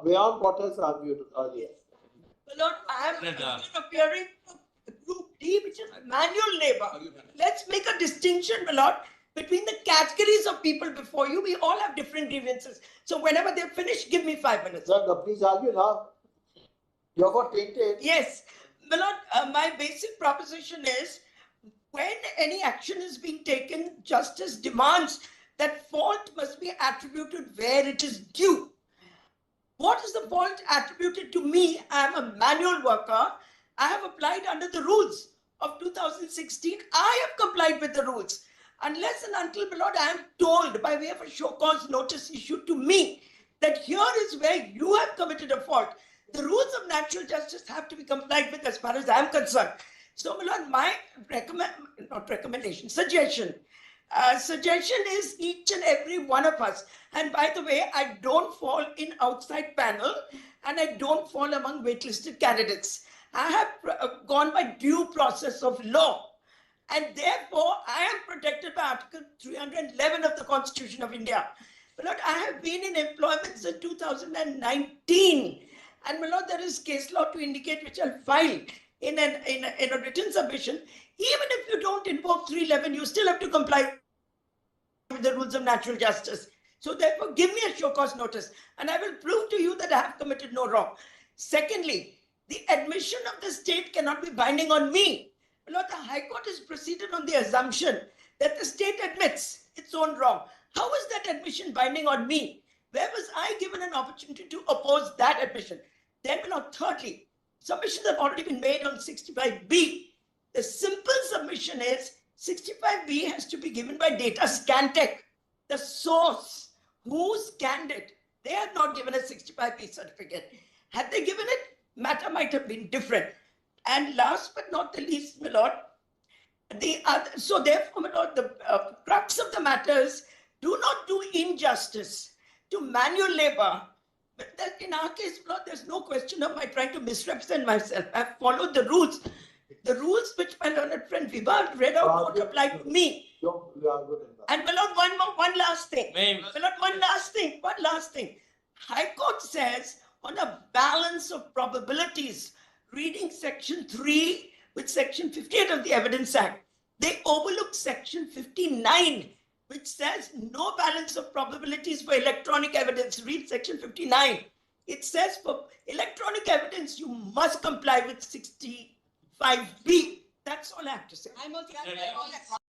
Beyond what has argued earlier. Lord, I am appearing to Group D, which is manual labor. Let's make a distinction, my Lord, between the categories of people before you. We all have different grievances. So whenever they're finished, give me 5 minutes. Sir, please argue now. You got tainted. Yes. My Lord, my basic proposition is when any action is being taken, justice demands that fault must be attributed where it is due. What is the fault attributed to me? I am a manual worker. I have applied under the rules of 2016. I have complied with the rules. Unless and until, my Lord, I am told by way of a show cause notice issued to me that here is where you have committed a fault. The rules of natural justice have to be complied with as far as I am concerned. So, my Lord, my suggestion is each and every one of us. And by the way, I don't fall in outside panel and I don't fall among waitlisted candidates. I have gone by due process of law. And therefore, I am protected by Article 311 of the Constitution of India. My Lord, I have been in employment since 2019. And my Lord, there is case law to indicate which I'll file in a written submission. Even if you don't invoke 311, you still have to comply with the rules of natural justice. So therefore, give me a show cause notice and I will prove to you that I have committed no wrong. Secondly, the admission of the state cannot be binding on me. Lord, the High Court has proceeded on the assumption that the state admits its own wrong. How is that admission binding on me? Where was I given an opportunity to oppose that admission? Then, Lord, thirdly, submissions have already been made on 65B. The simple submission is 65B has to be given by data Scantech. The source who scanned it, they have not given a 65B certificate. Had they given it, matter might have been different. And last but not the least, my Lord, so therefore, my Lord, the crux of the matter is do not do injustice to manual labor. But that in our case, Lord, there's no question of my trying to misrepresent myself. I've followed the rules. The rules which my learned friend Viva read out don't apply to me. And my Lord, one last thing. My Lord, one last thing. High Court says on a balance of probabilities, reading section 3 with section 58 of the Evidence Act, they overlook section 59, which says no balance of probabilities for electronic evidence. Read section 59. It says for electronic evidence, you must comply with 65B. That's all I have to say.